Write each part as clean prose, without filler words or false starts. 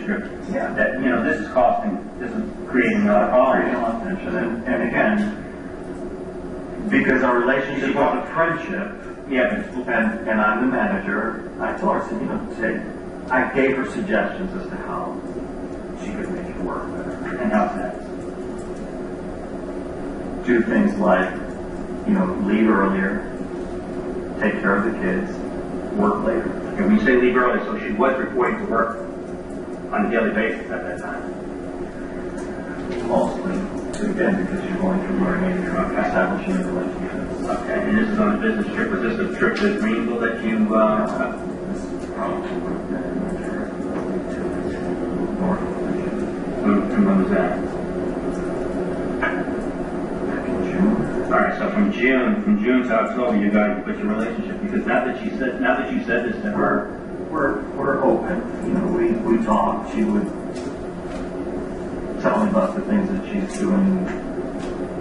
script. Yeah. That, this is creating a lot of Creating a lot of tension. And again, because our relationship was a friendship, and I'm the manager, I told her, I said, I gave her suggestions as to how she could make it work better. And how's that? Do things like, leave earlier, take care of the kids, work later. And when you say leave early, so she was reporting to work on a daily basis at that time. Mostly, again, because you're going through learning, you're establishing a relationship. Okay, and this is on a business trip. Was this a trip to Greenville that you, This probably would have been north of Virginia. and when was that? Back in June. All right, so from June to October, you guys put your relationship, because now that you said this to her, We're open. We talk. She would tell me about the things that she's doing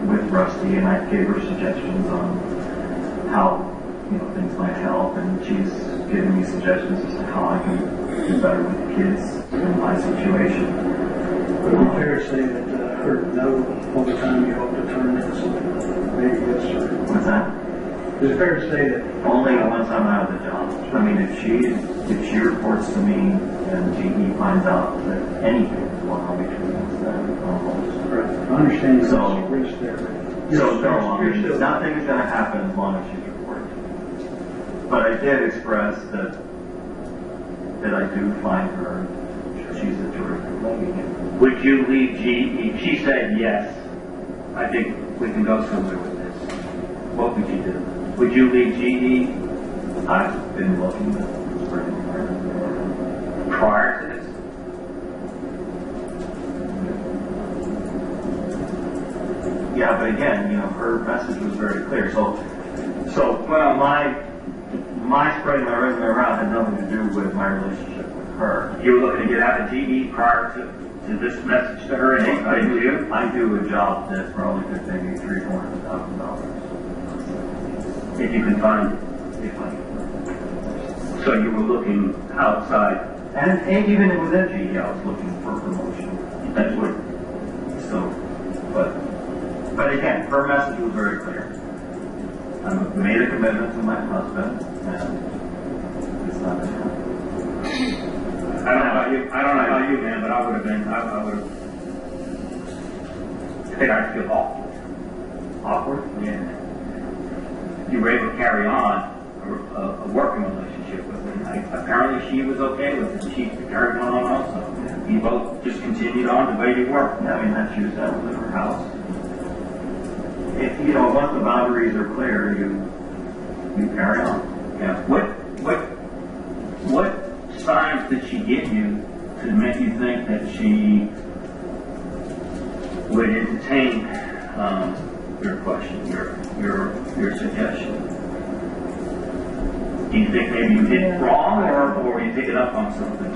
with Rusty, and I gave her suggestions on how things might help, and she's giving me suggestions as to how I can do better with the kids in my situation. Would it be fair to say that her no all the time you hope to turn into something maybe yes or What's that? is it fair to say that Only once I'm out of the job. I mean, if she reports to me and GE finds out that anything is going on between us, then I'll hold. I understand there's So- a risk there, but So you're still nothing is going to happen as long as she's reporting. But I did express that I do find her, she's a terrific lady. would you leave GE? She said yes. I think we can go somewhere with this. What would you do? Would you leave GE I've been looking for anywhere. prior to this? Yeah, but again, her message was very clear. So well, my spreading my resume around had nothing to do with my relationship with her. You were looking to get out of GE prior to this message to her, and anybody to you? I do a job that probably could pay me $300,000. If you can find it. If I could. So you were looking outside. And even within GE, I was looking for promotion. That's what. So, but again, her message was very clear. I made a commitment to my husband, and it's not going to happen. I don't know about you, man, but I would have. I think I'd feel awkward. Awkward? Yeah. You were able to carry on a working relationship with me. Apparently she was okay with it. She carried on also. Yeah. You both just continued on the way you were. Yeah, I mean, that's used that was in her house. If, once the boundaries are clear, you carry on. Yeah. What signs did she give you to make you think that she would entertain your question, your suggestion? Do you think maybe you did it wrong, or you pick it up on something?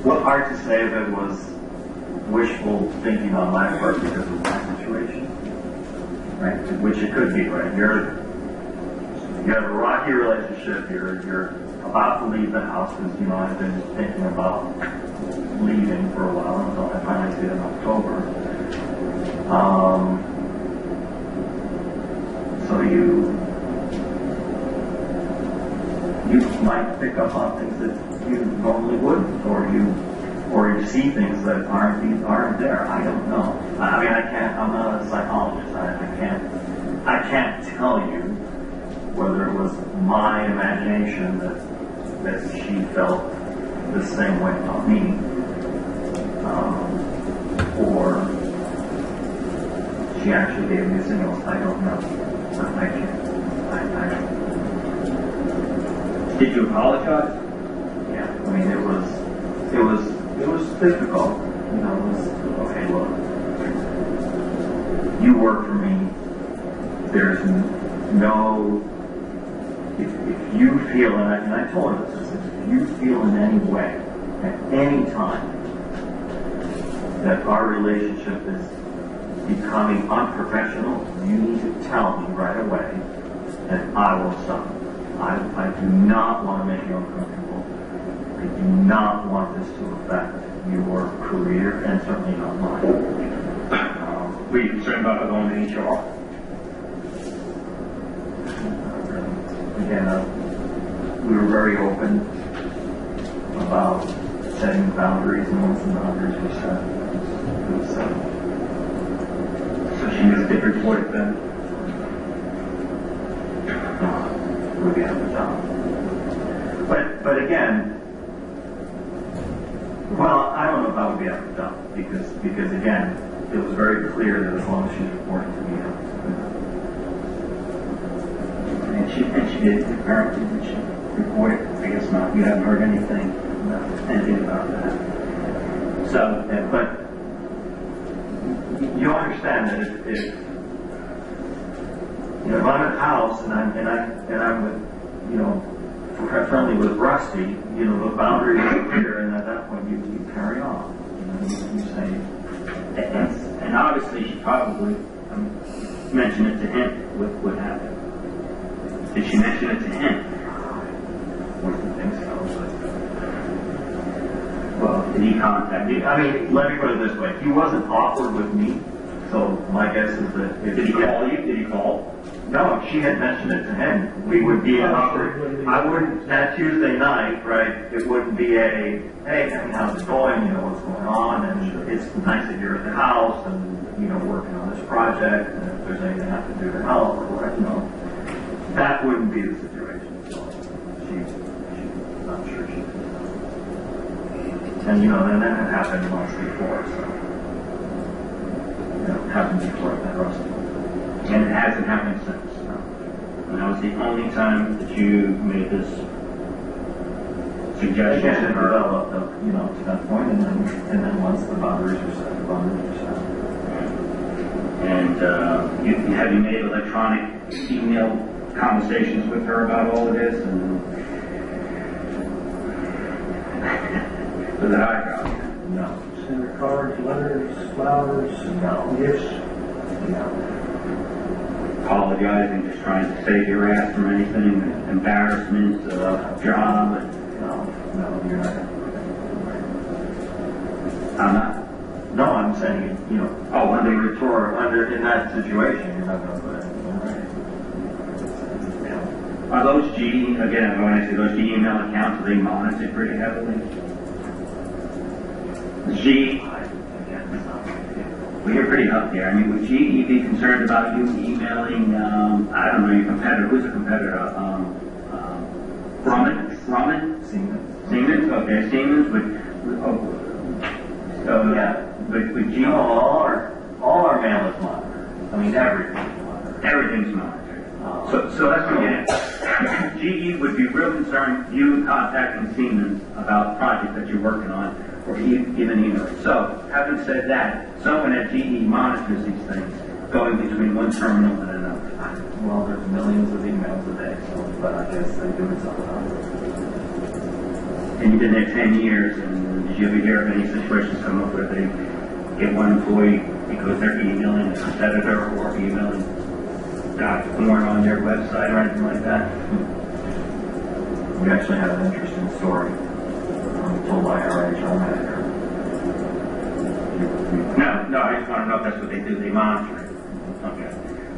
What hard to say if it was wishful thinking on my part because of my situation, right? Which it could be, right? You have a rocky relationship. You're about to leave the house because I've been thinking about leaving for a while until I finally did in October. So you might pick up on things that you normally wouldn't, or you see things that aren't there. I don't know. I mean, I'm not a psychologist. I can't tell you whether it was my imagination that she felt the same way about me, or she actually gave me signals. I don't know. I can't. Did you apologize? Yeah. I mean, it was difficult. It was, okay, look, you work for me. There's no, if you feel, and I told her this, if you feel in any way, at any time, that our relationship is becoming unprofessional, you need to tell me right away, and I will stop. I do not want to make you uncomfortable. I do not want this to affect your career, and certainly not mine. Were you concerned about her going to HR? Again, we were very open about setting boundaries, and once the boundaries were set, it was set. So she missed it reported then? Would be out of the job. But again, well, I don't know if I would be out of the job, because again, it was very clear that as long as she's reporting to me, And she did, apparently, did she report it? I guess not. You haven't heard anything about that. So, but you understand that if you know, if I'm at the house and I'm with, you know, friendly with Rusty, you know, the boundaries are clear, and at that point you carry on. You know, you say, and obviously she probably mentioned it to him. What happened? Did she mention it to him? wouldn't think so. Well, did he contact you? I mean, let me put it this way: he wasn't awkward with me, so my guess is that if Did he call you? Did he call? No, if she had mentioned it to him, we would be awkward. I wouldn't, that Tuesday night, right, it wouldn't be a, hey, how's it going, you know, what's going on, and it's nice that you're at the house, and, you know, working on this project, and if there's anything I can do to help, or whatever, you know, that wouldn't be the situation, so she's not sure she did. And, you know, and that had happened once before, so, you know, it happened before at Rusty. And it hasn't happened since. No. And that was the only time that you made this suggestion Again, to it her. developed up, you know, to that point, and then once the boundaries were set, the boundaries were set. And have you made electronic email conversations with her about all of this? And was it eyebrow? No. Send her cards, letters, flowers, No. gifts. No. Apologizing, just trying to save your ass from anything, embarrassment, job. No, you're not. I'm not. No, I'm saying, you know, under your tour, in that situation, you're not going to put anything right. Are those GE, again, when I say those GE email accounts, are they monitored pretty heavily? GE, well, you're pretty up there. I mean, would GE be concerned about you emailing, I don't know, your competitor? Who's a competitor? Grumman? Siemens? Okay, Siemens would, so yeah, would GE? No, all our mail is monitored. I mean, everything's monitored. Everything's monitored. So that's what I'm getting. GE would be real concerned you contacting Siemens about projects that you're working on, or even email. So, having said that, someone at GE monitors these things going between one terminal and another. Well, there's millions of emails a day, so, but I guess they do it sometimes. And you've been there 10 years, and did you ever hear of any situations come up where they get one employee because they're emailing a competitor or emailing porn on their website or anything like that? We actually had an interesting story told by our HR manager. No, I just want to know if that's what they do. They monitor it. Okay.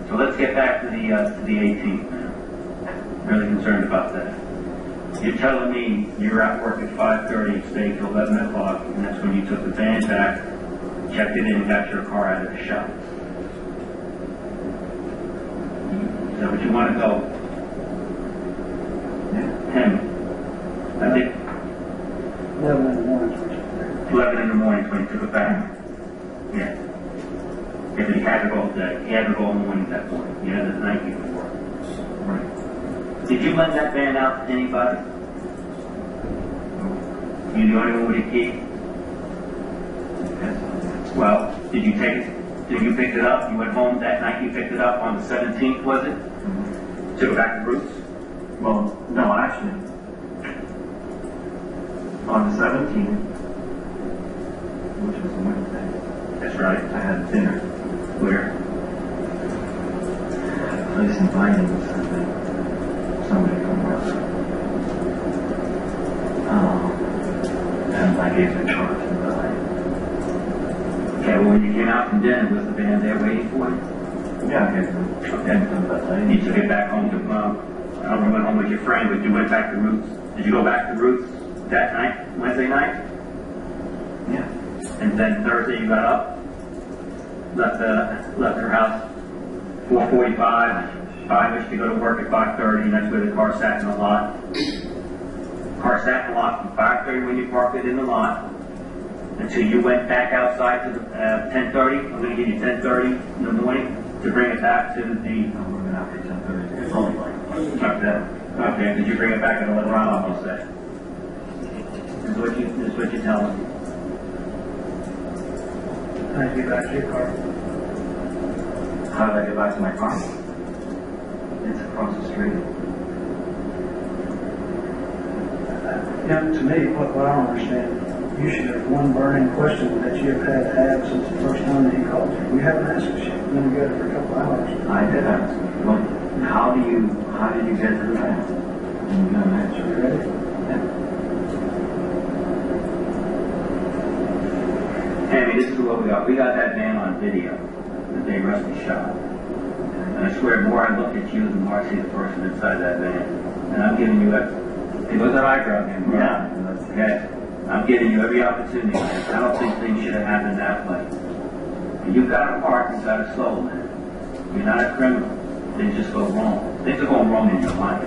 So let's get back to the 18th now. Really concerned about that. You're telling me you're at work at 5:30, stayed till 11 o'clock, and that's when you took the van back, checked it in, and got your car out of the shop. Is that what you want to go? Yeah. Him. I think 11 in the morning. 11 in the morning when he took it back. Yeah. Yeah, but he had to go today. He had to go in the morning that morning. He had it the night before. Right. Did you lend that van out to anybody? You the only one with a key? Yes. Well, did you take it? Did you pick it up? You went home that night, you picked it up on the 17th, was it? Mm-hmm. Took it back to Bruce? Well, no, actually, on the 17th, which was a Wednesday, That's right. I had dinner. Where? A place inviting somebody from work. gave me short to the light. Okay, well, when you came out from dinner, was the band there waiting for you? Yeah, I gave them. Okay. You took it back home to, I don't know, went home with your friend, but you went back to Roots. Did you go back to Roots that night, Wednesday night? Yeah. And then Thursday you got up, left her house 4:45, 5-ish to go to work at 5:30, and that's where the car sat in the lot. Car sat in the lot from 5:30 when you parked it in the lot until you went back outside to the 10:30. I'm going to give you 10:30 in the morning to bring it back to the. I'm working after 10:30. It's only like. Okay. Did you bring it back at 11 o'clock? You said. This is what you're telling me. How did you get back to your car? How did I get back to my car? It's across the street. Yeah, to me, what I don't understand, you should have one burning question that you have had to have since the first time that he called you. You haven't asked us yet. You've been together for a couple hours. I did ask. Well, how did you get to the van? And you got an answer. You ready? Yeah. Hey, this is what we got. We got that van on video the day Rusty shot. And I swear, the more I look at you, the more I see the person inside that van. And I'm giving you it was an eyebrow game, bro. Yeah. Okay? I'm giving you every opportunity. I don't think things should have happened that way. And you've got a heart, you've got a soul, man. You're not a criminal. Things just go wrong. Things are going wrong in your life.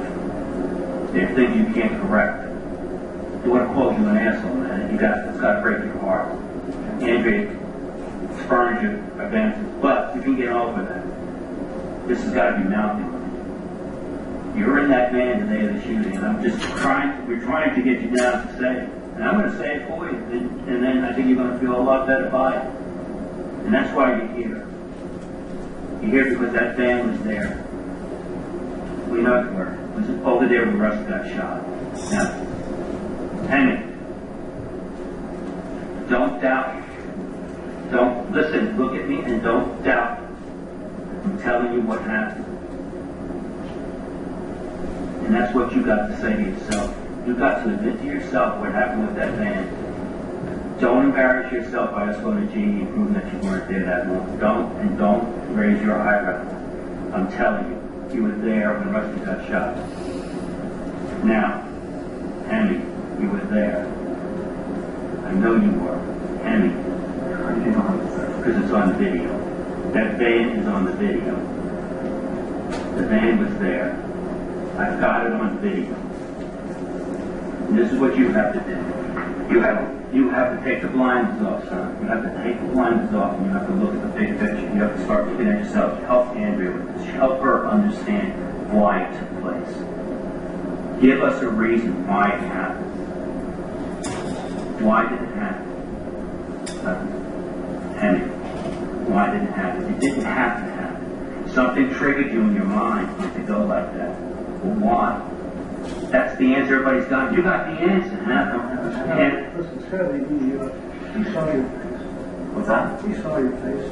There are things you can't correct. You want to call you an asshole, man. It's got to break your heart. Andrea spurns your advances, but you can get over that. This has got to be mounting. You're in that van the day of the shooting, and we're trying to get you down to say it. And I'm going to say it for you, and then I think you're going to feel a lot better by it. And that's why you're here. You're here because that van was there. We know it were. It was over there when Russ got shot. Now, Hemy, don't doubt. Don't listen, look at me, and don't doubt. I'm telling you what happened. And that's what you got to say to yourself. You got to admit to yourself what happened with that van. Don't embarrass yourself by us going to GE and proving that you weren't there that long. Don't raise your eyebrow. I'm telling you, you were there when Rusty got shot. Now, Hemy, you were there. I know you were. Hemy, because it's on video. That van is on the video. The van was there. I've got it on video. And this is what you have to do. You have to take the blinders off, son. You have to take the blinders off, and you have to look at the big picture. You have to start looking at yourself. Help Andrea with this. Help her understand why it took place. Give us a reason why it happened. Why did it happen? Hemy, why did it happen? It didn't have to happen. Something triggered you in your mind for it to go like that. Well, why? That's the answer everybody's got. You got the answer, huh? Listen, it's got to be you. He saw your face. What's that? He saw your face.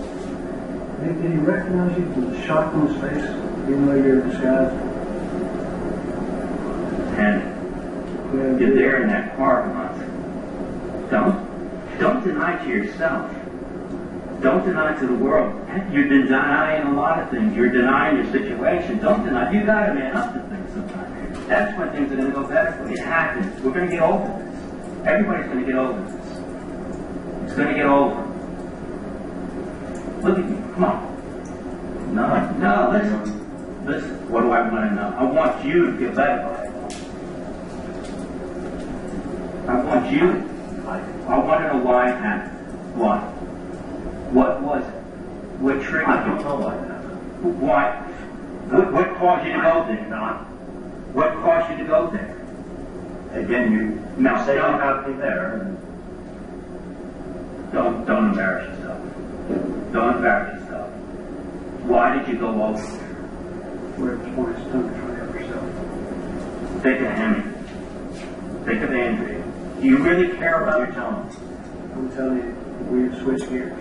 Did he recognize you from the shock on his face, even though you're in disguise? And you're there in that car, month. Don't deny to yourself. Don't deny to the world. You've been denying a lot of things. You're denying your situation. Don't deny. You got to man up to things sometimes. That's when things are going to go better for you. It happens. We're going to get over this. Everybody's going to get over this. It's going to get over. Look at me. Come on. No, listen. Listen. What do I want to know? I want you to feel better by it. I want you. I want to know why it happened. Why? What was it? What triggered you? I don't know why it happened. Why? What caused you to go there? Not. What caused you to go there? Again, you say you have to be there. Don't embarrass yourself. Don't embarrass yourself. Why did you go over there? Where it was more his tongue to try to help yourself. Think of Hemy. Think of Andrea. Do you really care about your tone? I'm telling you, we've switched gears.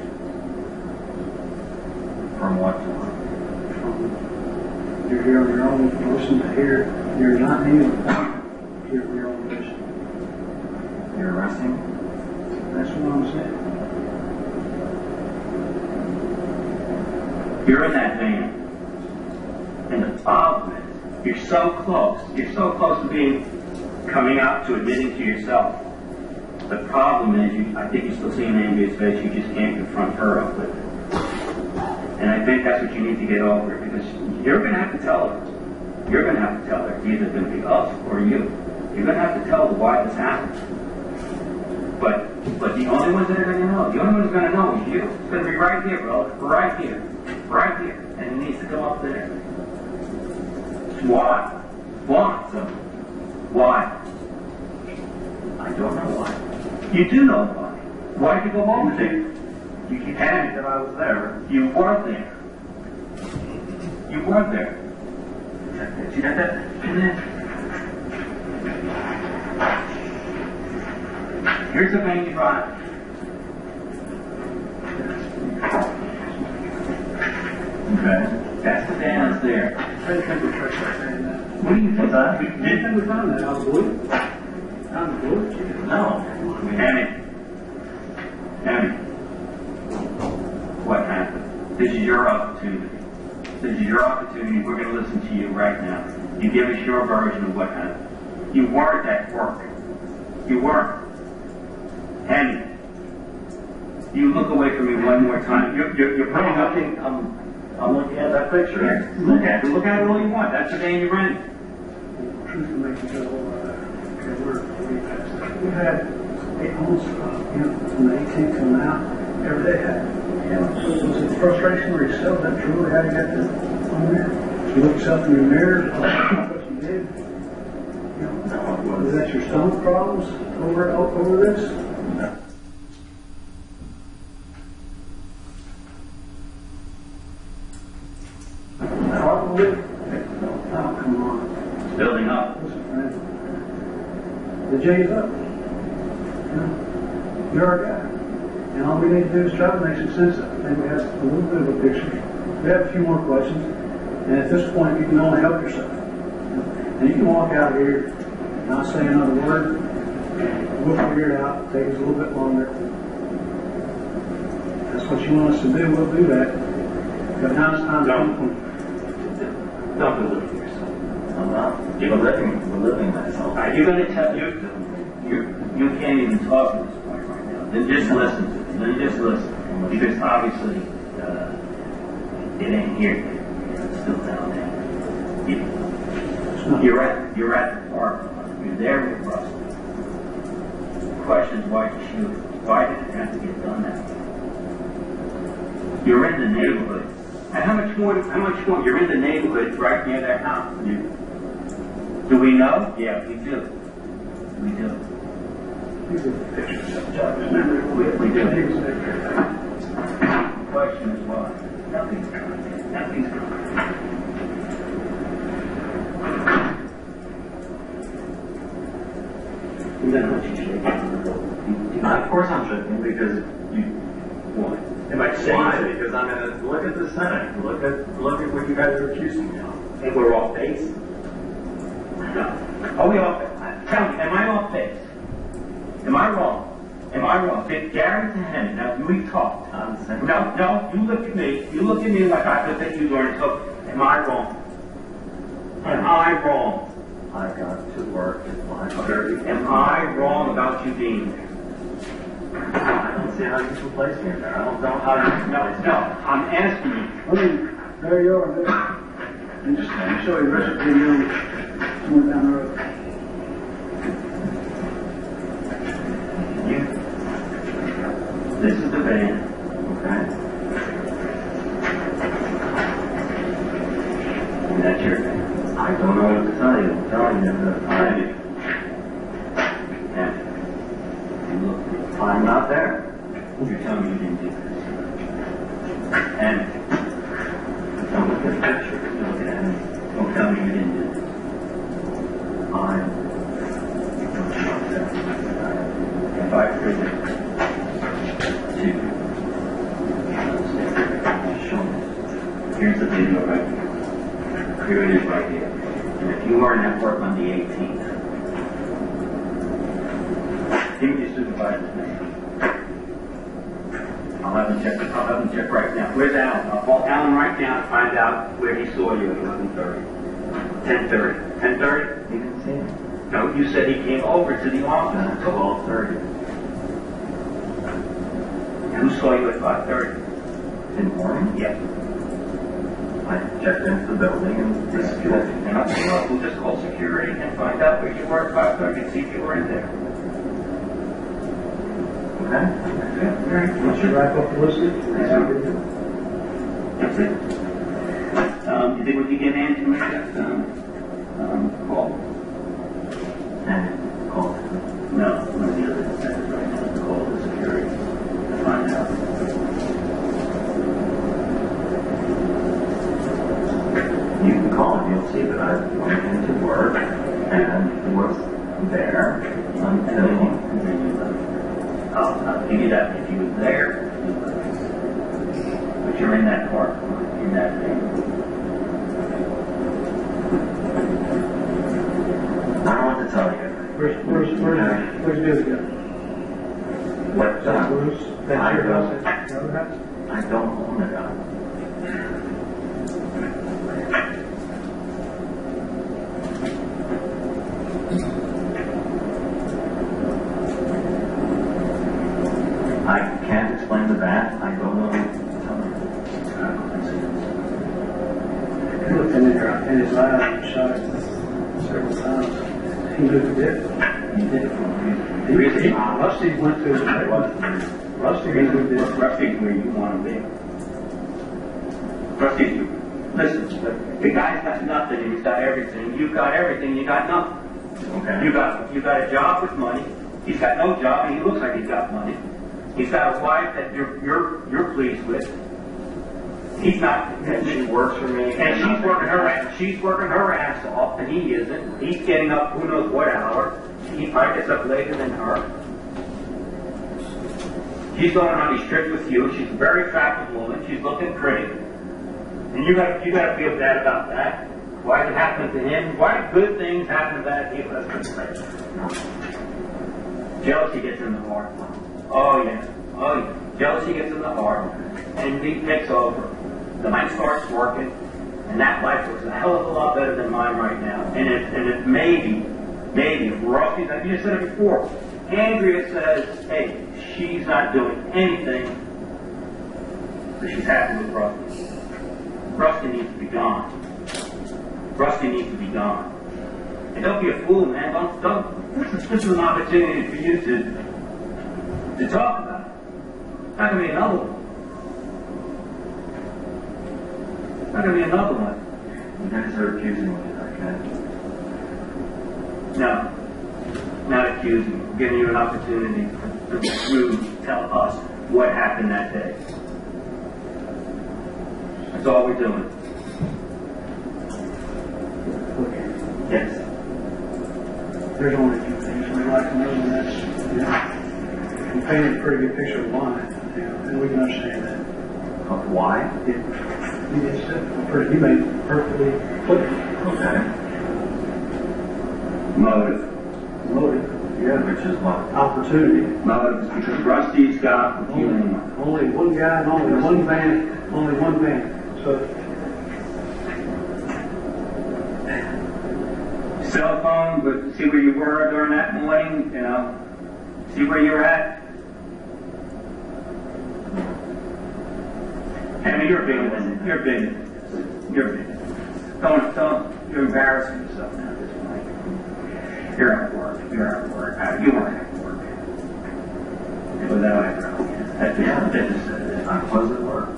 From what? You're here on your own. Listen to here. You're not new. You're on your own mission. You're arresting? understand. You're in that van. And the problem is, you're so close to coming out to admitting to yourself. The problem is, I think you're still seeing an envious face, you just can't confront her up with it. And I think that's what you need to get over, because you're going to have to tell her. You're going to have to tell her. It's either going to be us or you. You're going to have to tell her why this happened. But the only ones that are going to know, the only one who's going to know is you. It's going to be right here, bro. Right here. Right here. And it needs to come up there. Why? Why? So, why? I don't know why. You do know why. Why did you go over there? You keep saying that I was there. You were there. You were there. See that? Here's the main drive. Okay. That's the dance there. I didn't think we trust that man. What do you think? I didn't think we found that. I was blue. I'm blue. No. Hemy. What happened? This is your opportunity. This is your opportunity. We're going to listen to you right now. You give us your version of what happened. You weren't at work. You weren't. Hemy. You look away from me one more time. You're putting up. I'm looking at that picture. Yeah. Look at it all you want. That's the day you're in. Truth will make you go, okay, we're past that. We've had 8 homes, from the 18th till now, every day happened. So was it frustration where yourself, that truly how you got this on there? You look yourself in the mirror, what you did? Was that your stomach problems over this? Probably. Oh, come on. It's building up. Listen, friend. The J's up. You're our guy. And all we need to do is try to make some sense of it. I think we have a little bit of a picture. We have a few more questions. And at this point, you can only help yourself. And you can walk out here, not say another word. We'll figure it out. Take us a little bit longer. That's what you want us to do. We'll do that. But now it's time to... Don't believe yourself. I'm not. We're living myself. You're going to tell you can't even talk at this point right now. Then just listen to me. Then just listen, because obviously it ain't here. It's still down there. You're at the park. You're there with Rusty. The question is, why did you shoot? Why did it have to get done that way? You're in the neighborhood. And how much more? You're in the neighborhood right near their house. Do we know? Yeah, we do. We do. These are the pictures of judges. We do. The question is why? Nothing's coming. Nothing's coming. You don't know what you're shaking. Of course I'm shaking because you. Why? Am I saying Why? that? Because I'm going to look at the Senate. Look at what you guys are accusing me of. And we're off base? No. Are we off base? Tell me, am I off base? Am I wrong? Am I wrong? Did Gary to Hemy, now we've talked. No, you look at me. You look at me like I looked at you during so. Am I wrong? Am I wrong? I got to work at 5:30. Am I wrong about you being there? I don't see how you can place me in there. I don't know how you can place me. No, I'm asking you. I mean, there you are, there. And just let me show you the rest of the video somewhere down the road. This is the van. Okay. And that's your van. I don't know what to tell you. I'm telling you that I'm not there. You're telling me you didn't do this. And Don't look at the picture. look at me. Don't tell me you didn't do this. I'm not there. If I present to show me, here's the video right here. Here it is right here. And if you weren't at work on the 18th, give me your supervisor's name. have him check. I'll have him check right now. Where's Alan? I'll call Alan right now and find out where he saw you at 11:30. 10:30. 10:30? You didn't see him? No, you said he came over to the office at 12:30. Who saw you at 5:30? In the morning? Yes. I checked into the building and disappeared. And I'll tell you what, we'll just call security and find out where you were at 5:30 and see if you were in there. Okay? Yeah, all right. Once you wrap up the listing, That's it. You think we can get Ann to make that call? And called. No, one of the other defendants right now to call the security to find out. You can call and you'll see that I went into work and was there until. And then you left. I'll give you that. If you were there, you left. But you're in that park, in that thing. I don't want to tell you. where's Billy go? What, Bruce, that's your house, that's the other house? I don't own a gun. I can't explain to that. I don't know. He looked in his eye and shot it several times. He knew he did. You did it for me. Rusty went to Rusty knew he did. Rusty's where you want to be. Rusty, listen, the guy's got nothing and he's got everything. You've got everything, you got nothing. Okay. You got a job with money. He's got no job and he looks like he's got money. He's got a wife that you're pleased with. He's not. And she works for me. And she's working her ass off, and he isn't. He's getting up who knows what hour. He probably gets up later than her. She's going on these trips with you. She's a very attractive woman. She's looking pretty. And you got to feel bad about that. Why did it happen to him? Why did good things happen to bad people? That's what I'm saying. Jealousy gets in the heart. Oh yeah. Jealousy gets in the heart. Envy takes over. The mind starts working, and that life looks a hell of a lot better than mine right now. And if maybe, if Rusty's, like you said it before, Andrea says, hey, she's not doing anything, but she's happy with Rusty. Rusty needs to be gone. Rusty needs to be gone. And don't be a fool, man. Don't. This is an opportunity for you to talk about it. Not gonna be another one. Not going to be another one. You guys are accusing me, okay? No. Not accusing you. We're giving you an opportunity to tell us what happened that day. That's all we're doing. Yes. There's only a few things we'd like to know, and that's, you painted a pretty good picture of why, and we can understand that. Of why? You made it perfectly clear. Okay. Motive. Yeah. Which is what? Opportunity. Motive is because Rusty's got human. Only one guy and only one van. So Cell phone, but see where you were during that morning, see where you're at. Hemy, you're bigger than it. You're bigger. Don't, you're embarrassing yourself now at this point. You're at work. You weren't at work. It was that eyebrow again. That just said it. I was at work.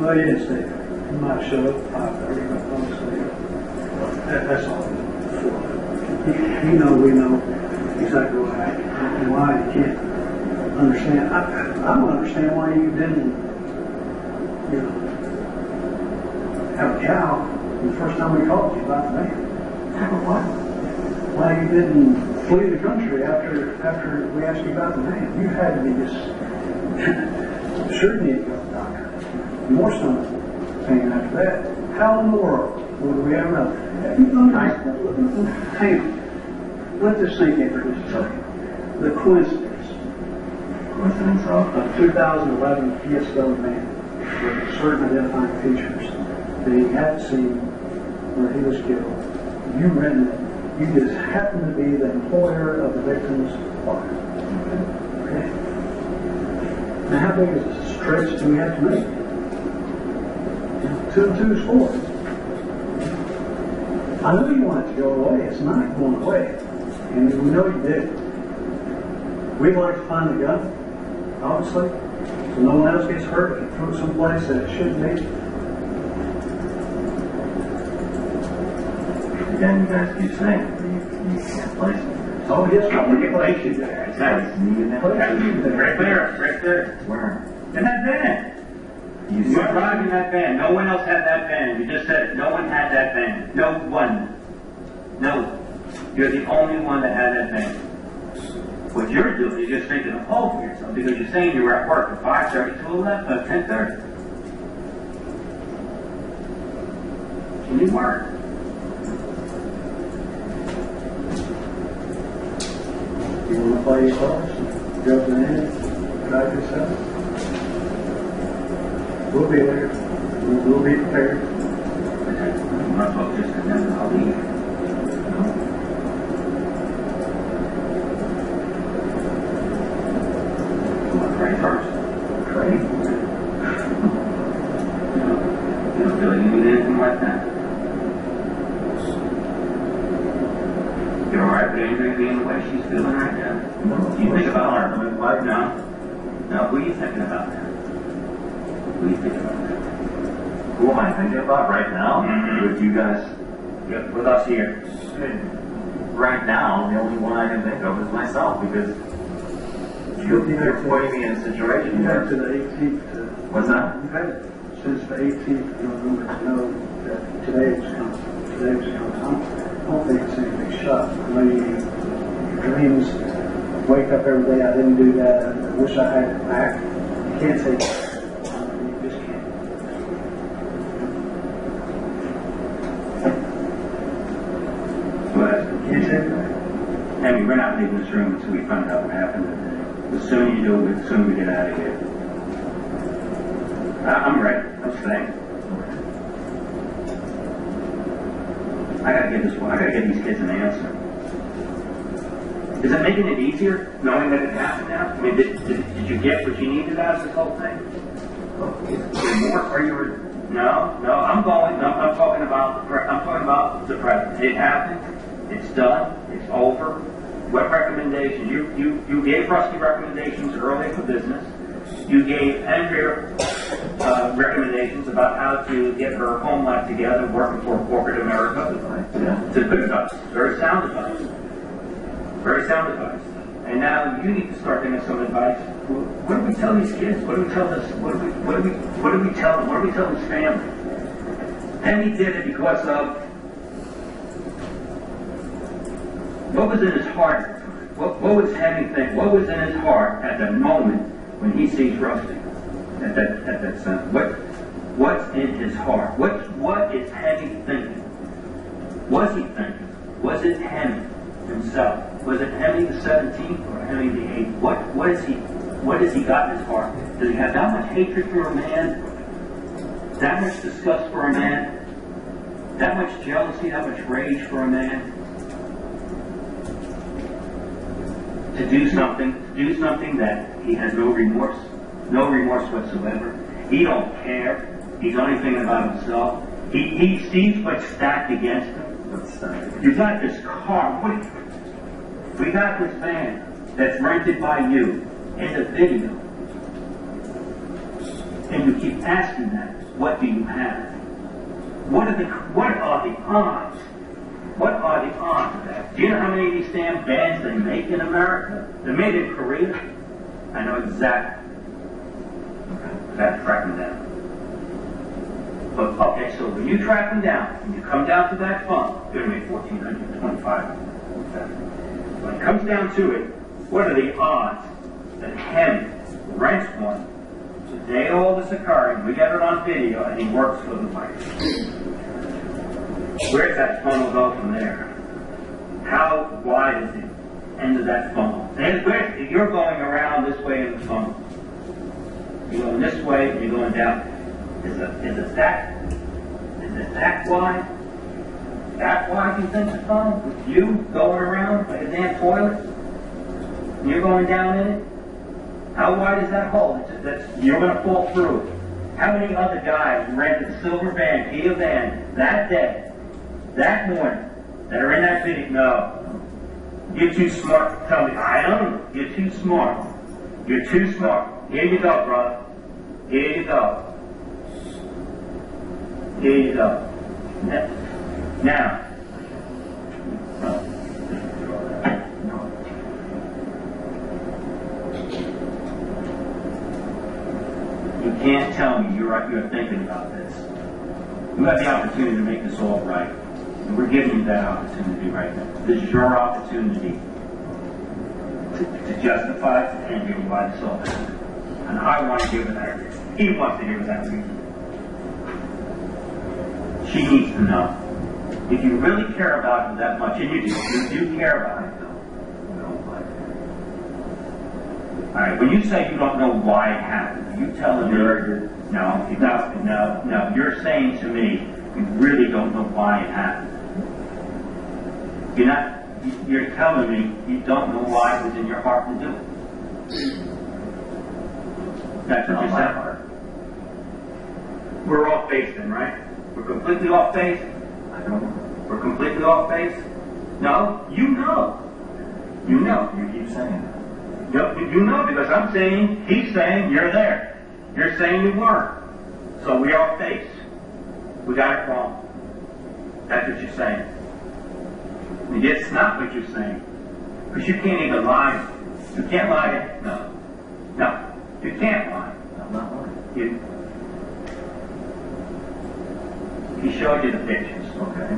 well, you didn't stay there. You might show up at 5:30, but don't stay up. That's all. We know exactly what happened and why you can't understand. I don't understand why you didn't, have a cow the first time we called you about the man. Have a what? Why you didn't flee the country after we asked you about the man. You had to be just sure you need to go to the doctor. More stomach pain after that. How in the world would we ever know? Hang on. Let this sink in for just a second. The coincidence Listening, so. A 2011 Fiat van with certain identifying features that he hadn't seen where he was killed. You rented it. You just happened to be the employer of the victim's father. Okay. Now, how big is a stretch do we have to make? 2 and 2 is 4. I know you want it to go away. It's not going away. And we know you did. We'd like to find the gun, obviously, so no one else gets hurt if you throw it someplace that it shouldn't be. Again, you guys keep saying you can't place it. Oh, yes, We can place you there. It's nice. Right there, right there. Where? In that van. You arrived in that van. No one else had that van. You just said it. No one had that van. No one. No. You're the only one that had that van. What you're doing is just making a hole for yourself because you're saying you were at work from 5:30 to 10:30. And you weren't. You want to play your cards? Jump in it, drive yourself. We'll be there. We'll be prepared. You might as well just remember I'll leave. You want to pray first? Pray. You don't feel like you need anything like that. You're alright with Andrea being the way she's feeling right now? No. You think about her right now? No, who are you thinking about now? Who are you thinking about now? Who am I thinking about right now? With you guys? Yep, with us here. Right now, the only one I can think of is myself because you're putting me in a situation You had where. to the 18th. What's that? You've had it since the 18th of November to know that today was coming. Today was coming. I don't think it's any big shot. I know your dreams wake up every day. I didn't do that. I wish I had it back. You can't take it back. You just can't. But You can't take it back. Hemy, we're not leaving this room until we find out what happened today. The sooner you do it, the sooner we get out of here. I'm ready. I'm staying. I gotta get these kids an answer. Is it making it easier knowing that it happened now? I mean, did you get what you needed out of this whole thing? More? Are you? No. I'm talking about the present. It happened. It's done. It's over. What recommendation? You gave Rusty recommendations early for business. You gave Andrea recommendations about how to get her home life together, working for corporate America. Yeah. It's a good advice. Very sound advice. Very sound advice. And now you need to start giving some advice. What do we tell these kids? What do we tell this? What do we tell them? What do we tell this family? Hemy did it because of what was in his heart. What was Hemy think? What was in his heart at that moment when he sees Rusty? At that sense. What's in his heart? What is Hemy thinking? Was he thinking? Was it Hemy himself? Was it Hemy the 17th or Hemy the 8th? What has he got in his heart? Does he have that much hatred for a man? That much disgust for a man? That much jealousy, that much rage for a man? To do something that he has no remorse whatsoever. He don't care. He's only thinking about himself. He sees what's stacked against him. You got this car. We got this van that's rented by you in the video. And you keep asking that, what do you have? What are the odds? What are the odds of that? Do you know how many of these damn vans they make in America? They're made in Korea. I know exactly. I have to track them down. But okay, so when you track them down, and you come down to that fund, you're going to make $1,425. When it comes down to it, what are the odds that Hemy rents one the day all this occurring? We got it on video, and he works for the wife. Where's that funnel go from there? How wide is the end of that funnel? And you're going around this way in the phone. You're going this way, and you're going down. Is it that wide? That wide, you think, the phone? With you going around like a damn toilet? And you're going down in it? How wide is that hole? You're going to fall through it. How many other guys rented a silver van, Kia van, that day, that morning, that are in that video? No. You're too smart to tell me. I know. You're too smart. You're too smart. Here you go, brother. Here you go. Here you go. Now. You can't tell me you're thinking about this. You have the opportunity to make this all right. And we're giving you that opportunity right now. This is your opportunity to justify and give you why this all happened. And I want to give her that reason. He wants to give her that reason. She needs to know. If you really care about her that much, and you do care about her, all right, when you say you don't know why it happened, you telling me, no, you're saying to me, you really don't know why it happened. You're telling me you don't know why it was in your heart to do it. That's what you said. We're off base then, right? We're completely off base? I don't know. We're completely off base? No? You know. You know. You keep saying that. You know, because I'm saying, he's saying you're there. You're saying you weren't. So we're off base. We got it wrong. That's what you're saying. And it's not what you're saying. Because you can't even lie. You can't lie. No. You can't lie. I'm not lying. He showed you the pictures. Okay.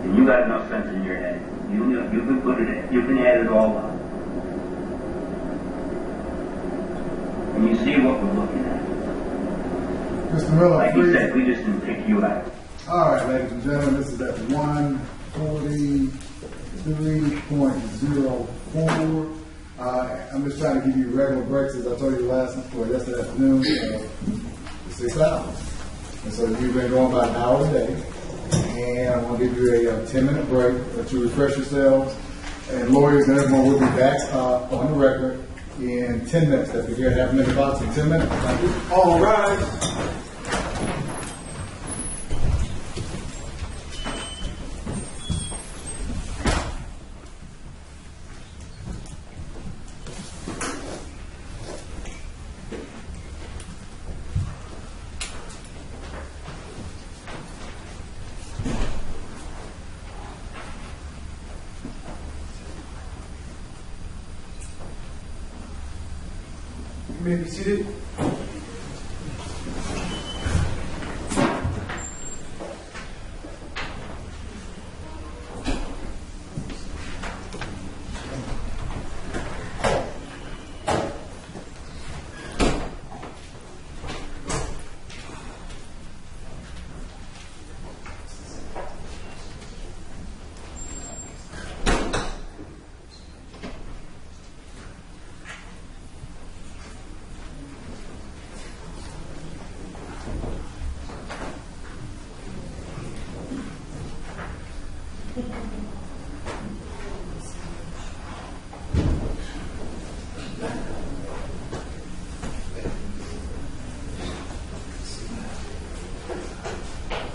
And you got enough sense in your head. You can put it in. You can add it all up. And you see what we're looking at. Mr. Miller, like please. You said, we just didn't pick you out. All right, ladies and gentlemen, this is at 1:43.04. I'm just trying to give you regular breaks, as I told you yesterday afternoon, 6 hours. And so you've been going about an hour a day. And I'm going to give you a 10-minute break, let you refresh yourselves. And lawyers and everyone will be back on the record in 10 minutes. That's what you're going to have a minute box in 10 minutes. Thank you. All right. You may be seated.